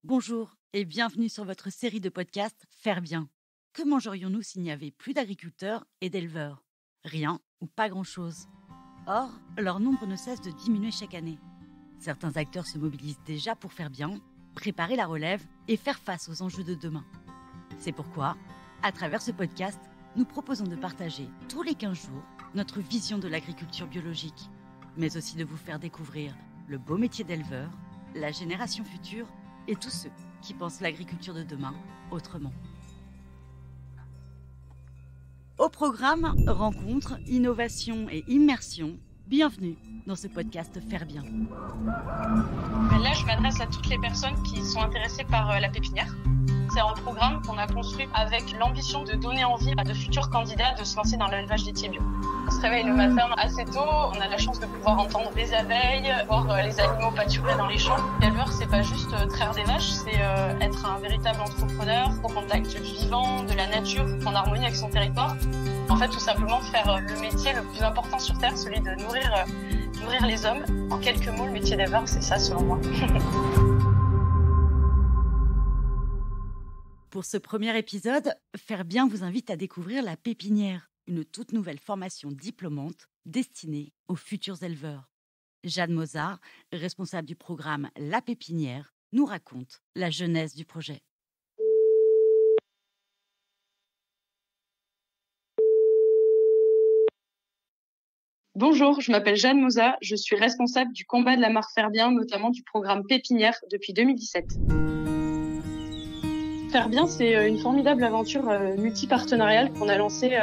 Bonjour et bienvenue sur votre série de podcasts Faire bien. Que mangerions-nous s'il n'y avait plus d'agriculteurs et d'éleveurs? Rien ou pas grand-chose. Or, leur nombre ne cesse de diminuer chaque année. Certains acteurs se mobilisent déjà pour faire bien, préparer la relève et faire face aux enjeux de demain. C'est pourquoi, à travers ce podcast, nous proposons de partager tous les 15 jours notre vision de l'agriculture biologique, mais aussi de vous faire découvrir le beau métier d'éleveur, la génération future et tous ceux qui pensent l'agriculture de demain autrement. Au programme, rencontres, innovation et immersion, bienvenue dans ce podcast Faire bien. Là, je m'adresse à toutes les personnes qui sont intéressées par la pépinière. C'est un programme qu'on a construit avec l'ambition de donner envie à de futurs candidats de se lancer dans l'élevage laitier bio. On se réveille le matin assez tôt, on a la chance de pouvoir entendre des abeilles, voir les animaux pâturer dans les champs. L'éleveur, c'est pas juste traire des vaches, c'est être un véritable entrepreneur au contact du vivant, de la nature, en harmonie avec son territoire. En fait, tout simplement faire le métier le plus important sur Terre, celui de nourrir les hommes. En quelques mots, le métier d'éleveur, c'est ça selon moi. Pour ce premier épisode, Faire bien vous invite à découvrir la pépinière, une toute nouvelle formation diplômante destinée aux futurs éleveurs. Jeanne Mozart, responsable du programme La Pépinière, nous raconte la genèse du projet. Bonjour, je m'appelle Jeanne Mozart, je suis responsable du combat de la marque Faire bien, notamment du programme Pépinière depuis 2017. Faire bien, c'est une formidable aventure multipartenariale qu'on a lancée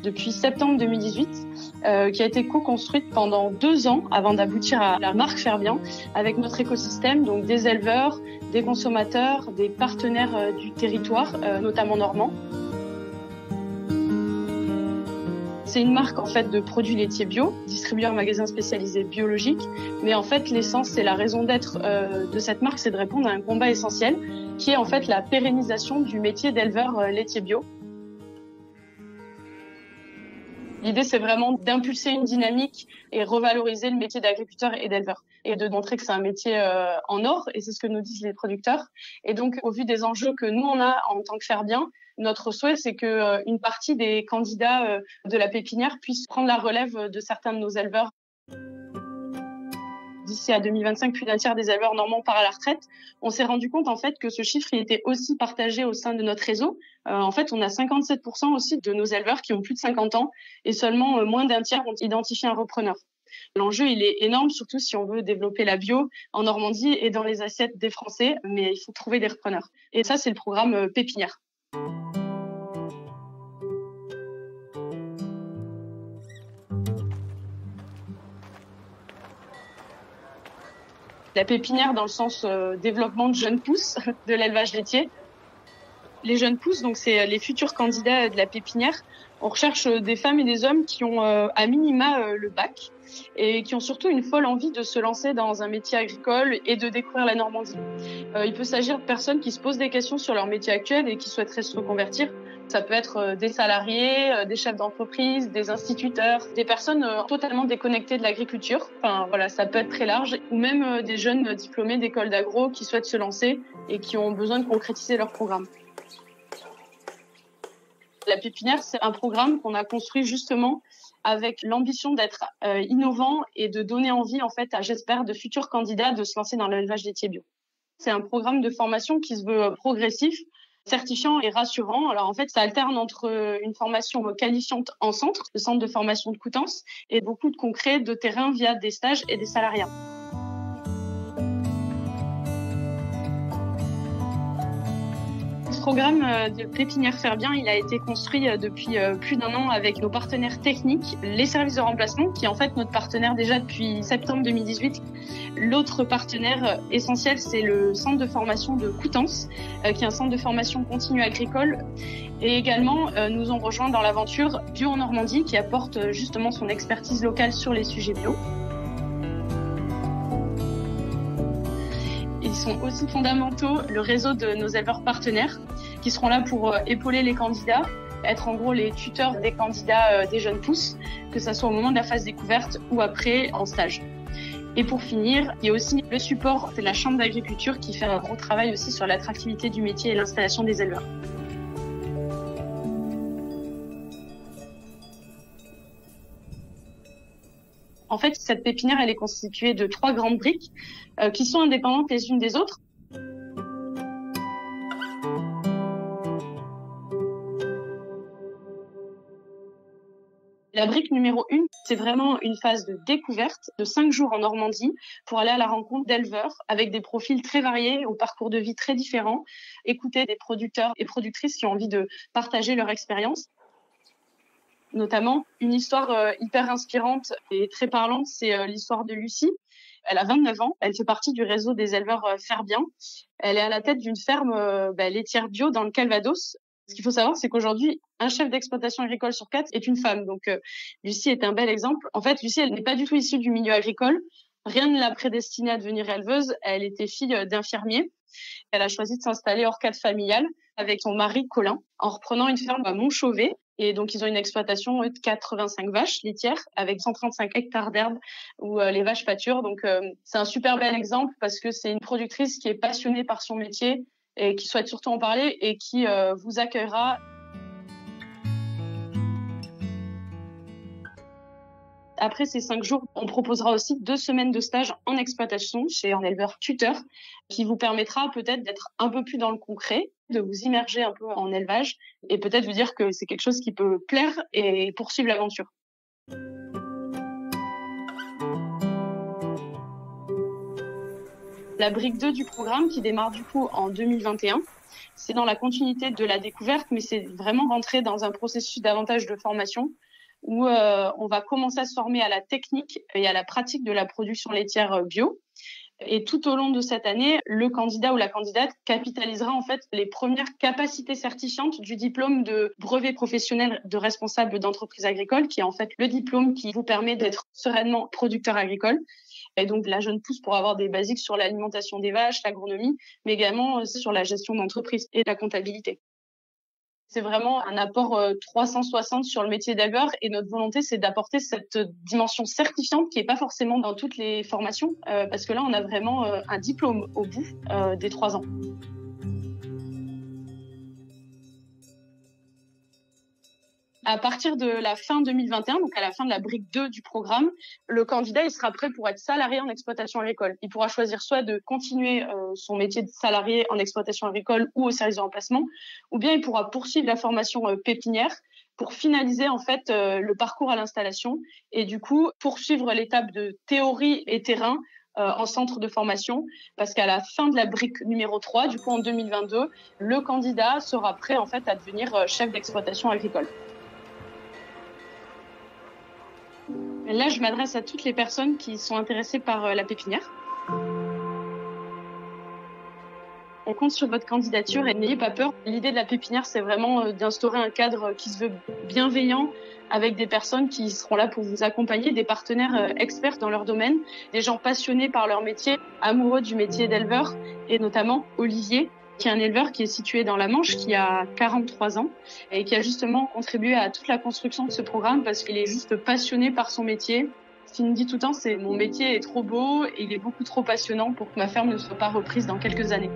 depuis septembre 2018, qui a été co-construite pendant 2 ans avant d'aboutir à la marque Faire bien, avec notre écosystème, donc des éleveurs, des consommateurs, des partenaires du territoire, notamment normands. C'est une marque en fait de produits laitiers bio, distribuée en magasins spécialisés biologiques. Mais en fait, l'essence et la raison d'être de cette marque, c'est de répondre à un combat essentiel, qui est en fait la pérennisation du métier d'éleveur laitier bio. L'idée, c'est vraiment d'impulser une dynamique et revaloriser le métier d'agriculteur et d'éleveur, et de montrer que c'est un métier en or, et c'est ce que nous disent les producteurs. Et donc, au vu des enjeux que nous on a en tant que Faire bien, notre souhait, c'est que une partie des candidats de la pépinière puissent prendre la relève de certains de nos éleveurs. D'ici à 2025, plus d'un tiers des éleveurs normands part à la retraite. On s'est rendu compte en fait que ce chiffre il était aussi partagé au sein de notre réseau. En fait, on a 57% aussi de nos éleveurs qui ont plus de 50 ans et seulement moins d'un tiers ont identifié un repreneur. L'enjeu, il est énorme, surtout si on veut développer la bio en Normandie et dans les assiettes des Français, mais il faut trouver des repreneurs. Et ça, c'est le programme Pépinière. La pépinière dans le sens développement de jeunes pousses de l'élevage laitier. Les jeunes pousses, donc c'est les futurs candidats de la pépinière. On recherche des femmes et des hommes qui ont à minima le bac et qui ont surtout une folle envie de se lancer dans un métier agricole et de découvrir la Normandie. Il peut s'agir de personnes qui se posent des questions sur leur métier actuel et qui souhaiteraient se reconvertir. Ça peut être des salariés, des chefs d'entreprise, des instituteurs, des personnes totalement déconnectées de l'agriculture. Enfin voilà, ça peut être très large. Ou même des jeunes diplômés d'écoles d'agro qui souhaitent se lancer et qui ont besoin de concrétiser leur programme. La pépinière, c'est un programme qu'on a construit justement avec l'ambition d'être innovant et de donner envie, en fait, j'espère, de futurs candidats de se lancer dans l'élevage laitier bio. C'est un programme de formation qui se veut progressif, certifiant et rassurant. Alors, en fait, ça alterne entre une formation qualifiante en centre, le centre de formation de Coutances, et beaucoup de concret de terrain via des stages et des salariats. Le programme de Pépinière Faire bien, il a été construit depuis plus d'1 an avec nos partenaires techniques, les services de remplacement, qui est en fait notre partenaire déjà depuis septembre 2018. L'autre partenaire essentiel, c'est le centre de formation de Coutances, qui est un centre de formation continue agricole. Et également, nous ont rejoint dans l'aventure Bio en Normandie, qui apporte justement son expertise locale sur les sujets bio. Ils sont aussi fondamentaux, le réseau de nos éleveurs partenaires qui seront là pour épauler les candidats, être en gros les tuteurs des candidats des jeunes pousses, que ce soit au moment de la phase découverte ou après en stage. Et pour finir, il y a aussi le support de la Chambre d'agriculture qui fait un gros travail aussi sur l'attractivité du métier et l'installation des éleveurs. En fait, cette pépinière, elle est constituée de 3 grandes briques qui sont indépendantes les unes des autres. La brique numéro 1, c'est vraiment une phase de découverte de 5 jours en Normandie pour aller à la rencontre d'éleveurs avec des profils très variés, au parcours de vie très différents, écouter des producteurs et productrices qui ont envie de partager leur expérience. Notamment, une histoire hyper inspirante et très parlante, c'est l'histoire de Lucie. Elle a 29 ans, elle fait partie du réseau des éleveurs Faire Bien. Elle est à la tête d'une ferme laitière bio dans le Calvados. Ce qu'il faut savoir, c'est qu'aujourd'hui, un chef d'exploitation agricole sur 4 est une femme. Donc, Lucie est un bel exemple. En fait, Lucie, elle n'est pas du tout issue du milieu agricole. Rien ne l'a prédestinée à devenir éleveuse. Elle était fille d'infirmier. Elle a choisi de s'installer hors cadre familial avec son mari Colin en reprenant une ferme à Montchauvet. Et donc, ils ont une exploitation de 85 vaches laitières avec 135 hectares d'herbe où les vaches pâturent. Donc, c'est un super bel exemple parce que c'est une productrice qui est passionnée par son métier et qui souhaite surtout en parler et qui vous accueillera. Après ces 5 jours, on proposera aussi 2 semaines de stage en exploitation chez un éleveur tuteur qui vous permettra peut-être d'être un peu plus dans le concret, de vous immerger un peu en élevage et peut-être vous dire que c'est quelque chose qui peut plaire et poursuivre l'aventure. La brique 2 du programme qui démarre du coup en 2021, c'est dans la continuité de la découverte, mais c'est vraiment rentrer dans un processus davantage de formation où on va commencer à se former à la technique et à la pratique de la production laitière bio. Et tout au long de cette année, le candidat ou la candidate capitalisera en fait les premières capacités certifiantes du diplôme de brevet professionnel de responsable d'entreprise agricole, qui est en fait le diplôme qui vous permet d'être sereinement producteur agricole. Et donc la jeune pousse pour avoir des basiques sur l'alimentation des vaches, l'agronomie, mais également sur la gestion d'entreprise et la comptabilité. C'est vraiment un apport 360 sur le métier d'éleveur et notre volonté, c'est d'apporter cette dimension certifiante qui n'est pas forcément dans toutes les formations parce que là, on a vraiment un diplôme au bout des 3 ans. À partir de la fin 2021, donc à la fin de la brique 2 du programme, le candidat il sera prêt pour être salarié en exploitation agricole. Il pourra choisir soit de continuer son métier de salarié en exploitation agricole ou au service de remplacement, ou bien il pourra poursuivre la formation pépinière pour finaliser en fait le parcours à l'installation et du coup poursuivre l'étape de théorie et terrain en centre de formation, parce qu'à la fin de la brique numéro 3, du coup en 2022, le candidat sera prêt en fait à devenir chef d'exploitation agricole. Là, je m'adresse à toutes les personnes qui sont intéressées par la pépinière. On compte sur votre candidature et n'ayez pas peur. L'idée de la pépinière, c'est vraiment d'instaurer un cadre qui se veut bienveillant avec des personnes qui seront là pour vous accompagner, des partenaires experts dans leur domaine, des gens passionnés par leur métier, amoureux du métier d'éleveur et notamment Olivier, qui est un éleveur qui est situé dans la Manche, qui a 43 ans et qui a justement contribué à toute la construction de ce programme parce qu'il est juste passionné par son métier. Ce qu'il me dit tout le temps, c'est « mon métier est trop beau et il est beaucoup trop passionnant pour que ma ferme ne soit pas reprise dans quelques années ».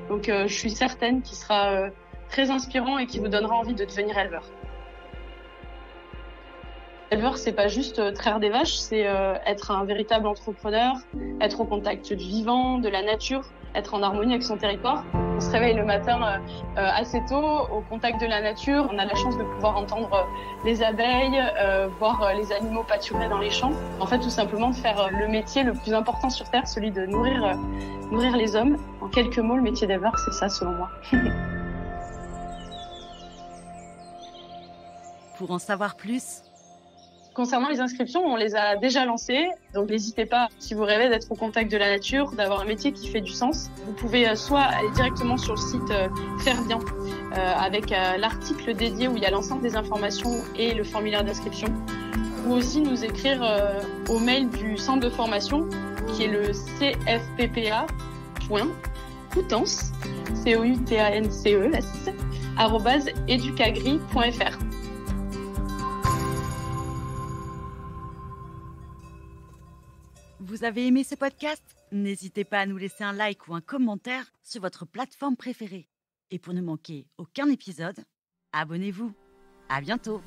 Donc je suis certaine qu'il sera très inspirant et qui vous donnera envie de devenir éleveur. Éleveur, c'est pas juste traire des vaches, c'est être un véritable entrepreneur, être au contact du vivant, de la nature, être en harmonie avec son territoire. On se réveille le matin assez tôt, au contact de la nature. On a la chance de pouvoir entendre les abeilles, voir les animaux pâturer dans les champs. En fait, tout simplement de faire le métier le plus important sur Terre, celui de nourrir les hommes. En quelques mots, le métier d'éleveur, c'est ça selon moi. Pour en savoir plus, concernant les inscriptions, on les a déjà lancées. Donc n'hésitez pas, si vous rêvez d'être au contact de la nature, d'avoir un métier qui fait du sens. Vous pouvez soit aller directement sur le site Faire Bien avec l'article dédié où il y a l'ensemble des informations et le formulaire d'inscription. Ou aussi nous écrire au mail du centre de formation qui est le cfppa.coutances, COUTANCES, @educagri.fr. Vous avez aimé ce podcast? N'hésitez pas à nous laisser un like ou un commentaire sur votre plateforme préférée. Et pour ne manquer aucun épisode, abonnez-vous. À bientôt!